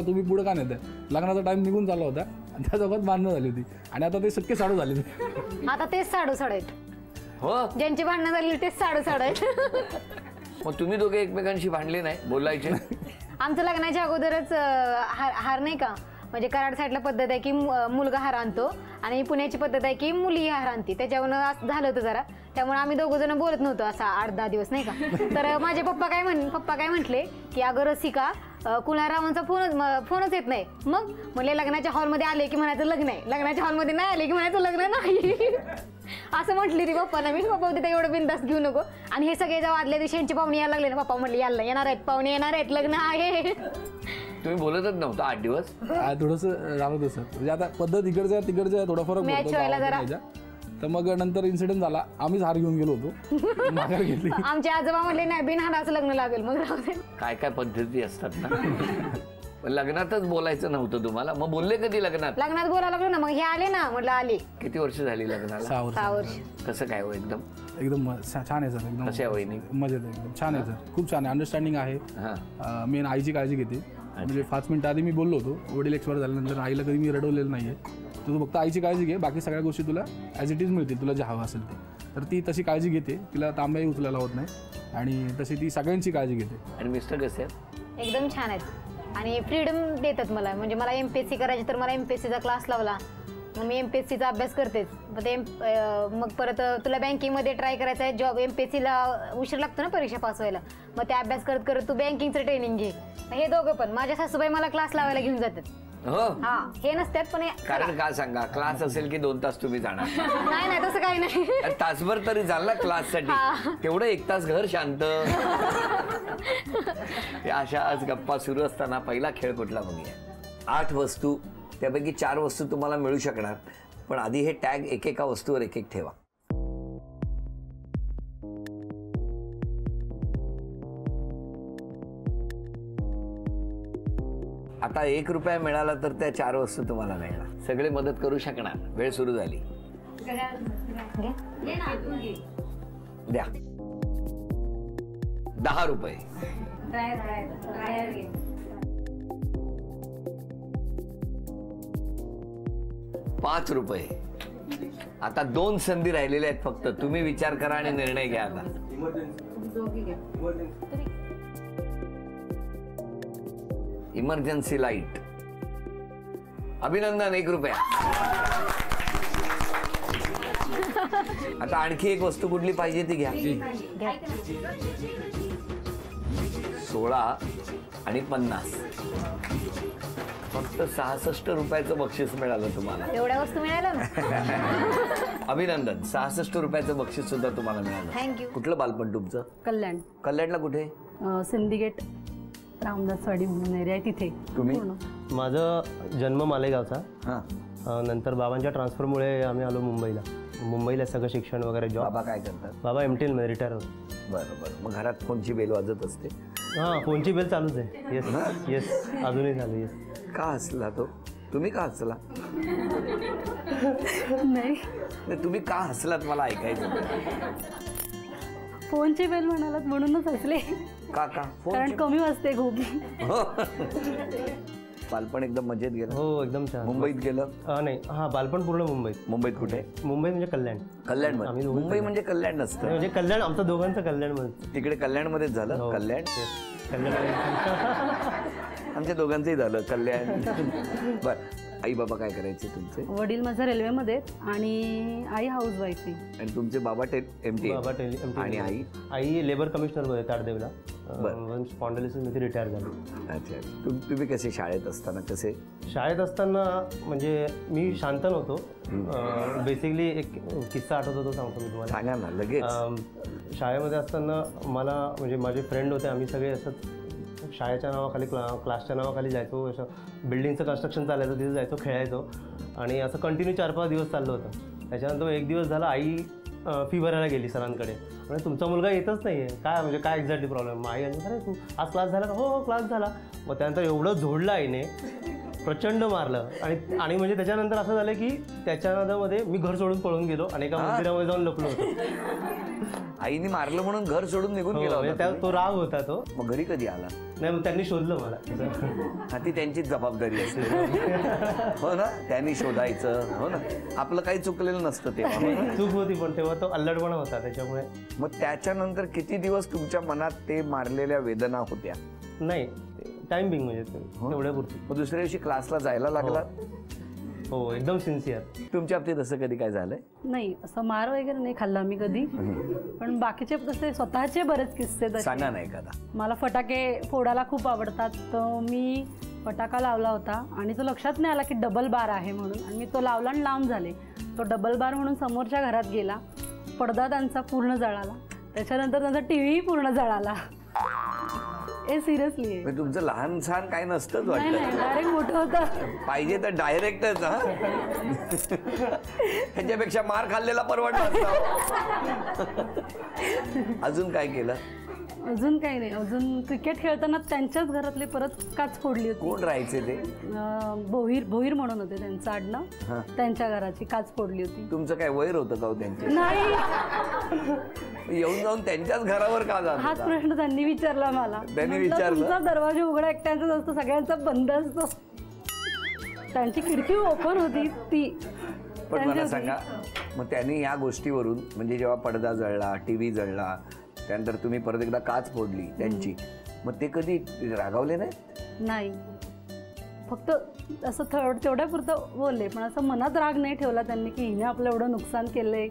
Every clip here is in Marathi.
तुम्ही पुढे का नेताय? लग्नाचा टाइम निघून चालला होता आणि त्या दोघात भांडणं झाली होती आणि आता ते सख्खे साडू झाले. आता तेच साडू आहेत. हो, ज्यांची भांडणं झाली तेच साडू आहेत. मग तुम्ही दोघे एकमेकांशी भांडले नाही, बोलायचे? आमचं लग्नाच्या अगोदरच हार नाही का, म्हणजे कराड साईडला पद्धत आहे की मुलगा हार आणतो आणि पुण्याची पद्धत आहे की मुली हार आणते. त्याच्यावरून झालं होतं जरा, त्यामुळे आम्ही दोघं जण बोलत नव्हतो असा 8-10 दिवस नाही का. तर माझे पप्पा काय म्हटले की अगं रसिका, कुणारावांचा फोनच येत नाही. मग म्हणले लग्नाच्या हॉलमध्ये आले की म्हणायचं लग्न आहे, लग्नाच्या हॉलमध्ये नाही आले की म्हणायचं लग्न नाही. असं म्हटली ती पप्पांना. मी पप्पा होते एवढं बिनधास्त घेऊ नको. आणि हे सगळे जेव्हा आदल्या दिवशी यांची पाहुणे यायला लागले ना, पप्पा म्हटले यायला येणार आहेत, पाहुणे येणार आहेत, लग्न आहे. तुम्ही बोलतच नव्हता 8 दिवस? थोडंसं राहत असत, म्हणजे आता पद्धत इकडच्या थोडा फरक पडतो. तर मग नंतर इन्सिडेंट झाला, आम्हीच हार घेऊन गेलो होतो, माघार घेतली. आमचे आजोबा म्हणले नाही, बिनहाराचं लग्न लागेल. मग काय काय पद्धती असतात ना. लग्नातच बोलायचं नव्हतं तुम्हाला, मग बोलले कधी लग्नात? लग्नात बोलायला लागलो ना, मग हे आले ना, म्हटलं आले. किती वर्ष झाली लग्नाला? 6 वर्ष. कसं काय हो? एकदम छान आहे सर, एकदम. कशा वहिनी? मजेत, एकदम छान आहे सर, खूप छान आहे, अंडरस्टँडिंग आहे. मेन आईची काळजी घेते. म्हणजे 5 मिनिटं आधी मी बोललो होतो, वडील एक्सपायर झाल्यानंतर आईला कधी मी रडवलेलं नाहीये. तू फक्त आईची काळजी घे, बाकी सगळ्या गोष्टी तुला ॲज इट इज मिळतील, तुला जे हवं असेल ते. तर ती तशी काळजी घेते, तिला तांब्याही उचलायला होत नाही आणि तशी ती सगळ्यांची काळजी घेते. आणि मिस्टर कसे आहेत? एकदम छान आहेत आणि फ्रीडम देतात मला. म्हणजे मला MPSC करायची तर मला MPSCचा क्लास लावला, मग मी MPSCचा अभ्यास करतेच. मग परत तुला बँकिंगमध्ये ट्राय करायचा आहे जॉब, MPSCला उशीर लागतो ना परीक्षा पास व्हायला, मग ते अभ्यास करत करत तू बँकिंगचं ट्रेनिंग घे. हे दोघं पण, माझ्या सासूबाई मला क्लास लावायला घेऊन जातात. हो, हा, हे नसतात पण. कारण काय सांगा, क्लास असेल की 2 तास तुम्ही जाणार? नाही तसं काही नाही. तासभर तरी झाला क्लाससाठी, तेवढं 1 तास घर शांत. अशा आज गप्पा सुरू असताना पहिला खेळ कुठला बघूया. 8 वस्तू, त्यापैकी 4 वस्तू तुम्हाला मिळू शकणार, पण आधी हे टॅग एकेका वस्तूवर एक ठेवा. आता 1 रुपया मिळाला तर त्या 4 वस्तू तुम्हाला मिळणार. सगळे मदत करू शकणार. वेळ सुरू झाली. द्या 10 रुपये. 5 रुपये. आता 2 संधी राहिलेल्या आहेत फक्त. तुम्ही विचार करा आणि निर्णय घ्या. आता इमर्जन्सी लाईट. अभिनंदन, 1 रुपया. आता आणखी एक वस्तू कुठली पाहिजे ती घ्या. 16 आणि 50. फक्त 66 रुपयाचं बक्षीस मिळालं तुम्हाला. एवढ्या वस्तू मिळाल्या ना. अभिनंदन, 66 रुपयाचं बक्षीस सुद्धा तुम्हाला मिळालं. थँक्यू. कुठलं बालपण तुमचं? कल्याण. कल्याणला कुठे? सिंदीगेट रामदासवाडी म्हणून एरिया आहे तिथे. तुम्ही? माझं जन्म मालेगावचा. हां. नंतर बाबांच्या ट्रान्सफरमुळे आम्ही आलो मुंबईला सगळं शिक्षण वगैरे जॉब. बाबा काय करतात? बाबा MTL मध्ये रिटायर होतो. बरं बरं. मग घरात फोनची बेल वाजत असते? हां, फोनची बेल चालूच आहे. येस अजूनही चालू. येस. का हसला तो? तुम्ही का हसला? नाही, तुम्ही का हसलात मला ऐकायचं. फोनची बेल म्हणालात म्हणूनच हसले. का? कारण कमी वाजते घोगी. बालपण एकदम मजेत गेलं? हो, एकदम छान. मुंबईत गेलं? नाही, बालपण पूर्ण मुंबईत. मुंबईत कुठे? मुंबई म्हणजे कल्याण. कल्याण. मुंबई म्हणजे कल्याण नसतं. म्हणजे कल्याण, आमचं दोघांचं कल्याणमध्ये. तिकडे कल्याणमध्येच झालं? कल्याण. आमच्या दोघांचंही झालं कल्याण. बरं. आई बाबा काय करायचे तुमचे? वडील माझा रेल्वेमध्ये आणि आई हाऊस वाईफ आहे. आणि तुमचे बाबा MTL आणि आई लेबर कमिशनर मध्ये ताडदेवला. स्पॉन्डिलिसिस मध्ये रिटायर झाली. अच्छा. तुम्ही कसे शाळेत असताना कसे? शाळेत असताना म्हणजे मी शांत नव्हतो. बेसिकली एक किस्सा आठवत होतो, सांगतो मी तुम्हाला. सांगा ना लगेच. शाळेमध्ये असताना मला म्हणजे माझे फ्रेंड होते, आम्ही सगळे असं शाळेच्या नावाखाली क्लासच्या नावाखाली जायचो. असं बिल्डिंगचं कन्स्ट्रक्शन चालायचं, तिथे जायचो, खेळायचो आणि असं कंटिन्यू 4-5 दिवस चाललं होतं. त्याच्यानंतर एक दिवस झाला, आई फी भरायला गेली सरांकडे. म्हणजे तुमचा मुलगा येतच नाही आहे, काय म्हणजे काय एक्झॅक्टली प्रॉब्लेम? आई आणि अरे तू आज क्लास झाला का? हो क्लास झाला. मग त्यानंतर एवढं झोडलं आईने, प्रचंड मारलं. आणि म्हणजे त्याच्यानंतर असं झालं की त्याच्या नादामध्ये मी घर सोडून पळून गेलो आणि एका मंदिरामध्ये जाऊन लपलो होतो. आईने मारलं म्हणून घर सोडून निघून गेला म्हणजे होता तो राग होता तो. मग घरी कधी आला? नाही मग त्यांनी शोधलं मला. हा, ती त्यांचीच जबाबदारी असते. हो ना, त्यांनी शोधायचं. हो ना, आपलं काही चुकलेलं नसतं तेव्हा. चूक होती पण तेव्हा तो अल्लडपणा होता त्याच्यामुळे. मग त्याच्यानंतर किती दिवस तुमच्या मनात ते मारलेल्या वेदना होत्या? नाही टाइम बिंग म्हणजे तेवढ्यापुरती. मग दुसऱ्या दिवशी क्लासला जायला लागला? हो एकदम सिन्सिअर. तुमच्या बाबतीत असं कधी काय झालंय? नाही असं मार वगैरे नाही खाल्ला मी कधी, पण बाकीचे तसे स्वतःचे बरेच किस्से तसे. सांगा ना एखादा. मला फटाके फोडायला खूप आवडतात, तर मी फटाका लावला होता आणि तो लक्षात नाही आला की डबल बार आहे म्हणून, आणि मी तो लावला आणि लांब झाले. तो डबल बार म्हणून समोरच्या घरात गेला, पडदा त्यांचा पूर्ण जळाला, त्याच्यानंतर त्यांचा टीव्ही पूर्ण जळाला. हे सिरियसली आहे. तुमचं लहान सहान काय नसतंच नाही वाटतं? नाही डायरेक्ट मोठं होतं. पाहिजे तर डायरेक्टच. हा, त्याच्यापेक्षा मार खाल्लेला परवडला असता. अजून काय केलं? अजून काही नाही. अजून क्रिकेट खेळताना त्यांच्याच घरातले परत काच फोडली होती. कोण राहायचे ते? भोईर भोईर म्हणून होते त्यांचं आडनाव. त्यांच्या घराची काच फोडली होती. तुमचं काय वैर होतं का हो त्यांचे? नाही, येऊन जाऊन त्यांच्याच घरावर का जात हाच होता? प्रश्न त्यांनी विचारला मला. त्यांनी म्हटलं, विचारलं? तुमचा दरवाजा उघडा एकट्यांचाच असतो, सगळ्यांचा बंद असतो. त्यांची खिडकी ओपन होती ती. पण मला त्यांची सांगा, मग त्यांनी या गोष्टीवरून, म्हणजे जेव्हा पडदा जळला, टीव्ही जळला, त्यानंतर तुम्ही परत एकदा काच फोडली त्यांची, मग ते कधी रागावले नाही? नाही, फक्त असं तेवढ्यापुरतं बोलले, पण असं मनात राग नाही ठेवला त्यांनी की हिने आपलं एवढं नुकसान केलंय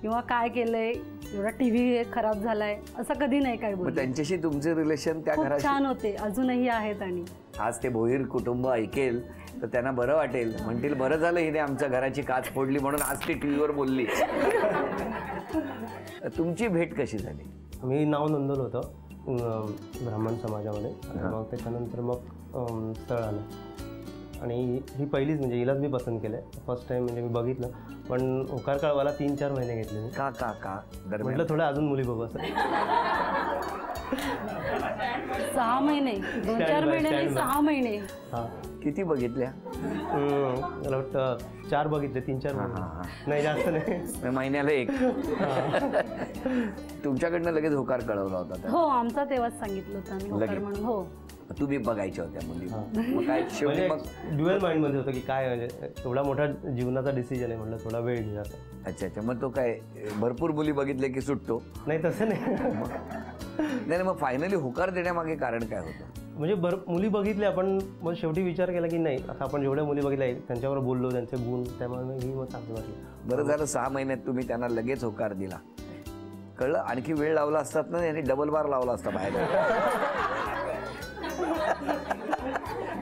किंवा काय केलंय, एवढा टीव्ही खराब झालाय, असं कधी नाही काय मग बोलले. त्यांच्याशी तुमचे रिलेशन त्या खूप घराशी? छान होते, अजूनही आहेत. आणि आज ते भोईर कुटुंब ऐकेल तर त्यांना बरं वाटेल, म्हणतील बरं झालं हिने आमच्या घराची काच फोडली म्हणून आज ती टीव्हीवर बोलली. तुमची भेट कशी झाली? मी नाव नोंदवलं होतं ब्राह्मण समाजामध्ये. मग त्याच्यानंतर मग स्थळ आलं आणि ही पहिलीच, म्हणजे हिलाच मी पसंत केलं. फर्स्ट टाइम म्हणजे मी बघितलं, पण होकार कळवायला 3-4 महिने घेतले मी. का का का म्हटलं थोडं अजून मुली बघू असं. 6 महिने, 2-4 महिने नाही, 6 महिने. हां. किती बघितल्या? मला वाटतं 4 बघितले, 3-4 नाही, जास्त नाही. महिन्याला 1. तुमच्याकडनं लगेच होकार कळवला होता? हो, आमचा तेव्हाच सांगितलं होतं आम्ही होकार म्हणून. हो, तुम्ही बघायच्या होत्या मुली? मग काय शेवटी मग ड्युअल माइंडमध्ये होतं की काय, म्हणजे एवढा मोठा जीवनाचा डिसिजन आहे, म्हटलं थोडा वेळ घ्या. अच्छा अच्छा. मग तो काय भरपूर मुली बघितले की सुटतो? नाही तसं नाही. नाही, मग फायनली होकार देण्यामागे कारण काय होतं? म्हणजे मुली बघितल्या, पण मग शेवटी विचार केला की नाही, आता आपण जेवढ्या मुली बघितल्या त्यांच्यावर बोललो, त्यांचे गुण, त्यामुळे ही मग चांगली वाटली. बरं झालं 6 महिन्यात तुम्ही त्यांना लगेच होकार दिला. कळलं, आणखी वेळ लावला असतात ना, यांनी डबल बार लावला असता बाहेर.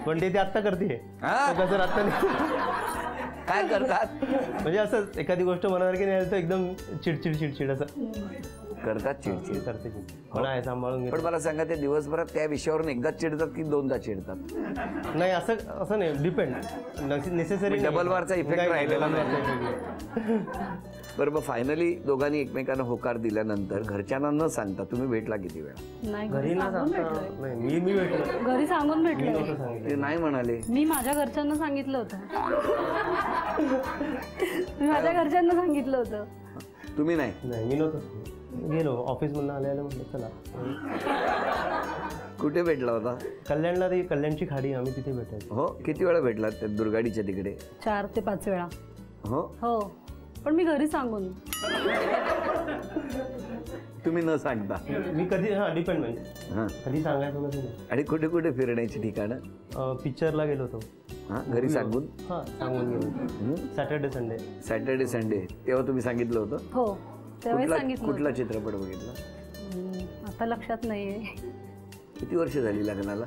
पण ते आत्ता करते. कसं आत्ता नाही. काय करतात? म्हणजे असंच एखादी गोष्ट मनासारखी नाही तर एकदम चिडचिड चिडचिड असं करतात, चिडचिड करते. पण आहे सांभाळून. पण मला सांगा, ते दिवसभरात त्या विषयावरून एकदाच चिडतात की 2दा चिडतात? नाही, असं नाही, डिपेंड. नेसेसरी डबल बारचा इफेक्ट राहिलेला नाही. बरं, मग फायनली दोघांनी एकमेकांना होकार दिल्यानंतर घरच्यांना न सांगता तुम्ही भेटला किती वेळा? नाही, घरी ना नाही, मी भेटलो. घरी सांगून भेटलो. ते नाही म्हणाले? मी माझ्या घरच्यांना सांगितलं होतं. मी माझ्या घरच्यांना सांगितलं होतं. तुम्ही नाही? नाही, मी नव्हतं गेलो. ऑफिसमधून आल्याला म्हटलं चला. कुठे भेटला होता? कल्याणला. ती कल्याणची खाडी, आम्ही तिथे भेटायचो. हो, किती वेळा भेटला त्या दुर्गाडीच्या तिकडे? 4 ते 5 वेळा. हो हो, पण मी घरी सांगून. तुम्ही न सांगता? मी कधी डिपेंड, म्हणजे कधी सांगायचं नाही. आणि कुठे कुठे फिरण्याची ठिकाणं? पिक्चरला गेलो होतो. घरी सांगून? सांगून गेलो. Saturday Sunday. तेव्हा तुम्ही सांगितलं होतं? हो, तेव्हाही सांगितलं. कुठला चित्रपट बघितला? आता लक्षात नाहीये. किती वर्ष झाली लग्नाला?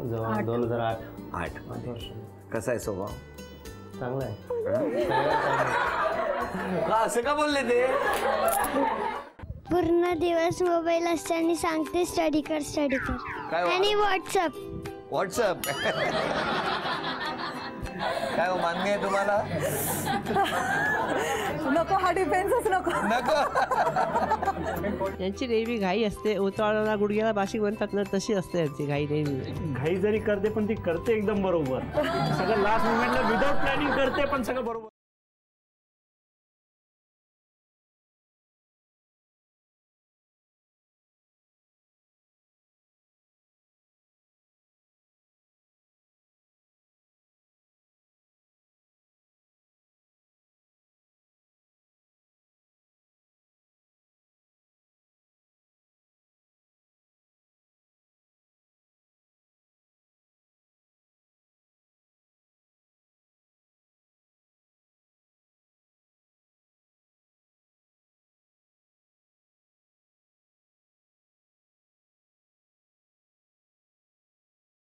2008 वर्ष. कसा आहे स्वभाव? चांगला आहे. का असं का बोलले ते? पूर्ण दिवस मोबाईल असते आणि सांगते स्टडी कर. आणि व्हॉट्सअप काय मान्य आहे तुम्हाला? नको, हा डिफेन्सच नको. यांची नेहमी घाई असते. उतावळाला गुडघ्याला बाशिक म्हणतात ना, तशी असते यांची घाई नेहमी. घाई जरी करते पण ती करते एकदम बरोबर. सगळं लास्ट मोमेंटला विदाउट प्लॅनिंग करते, पण सगळं बरोबर.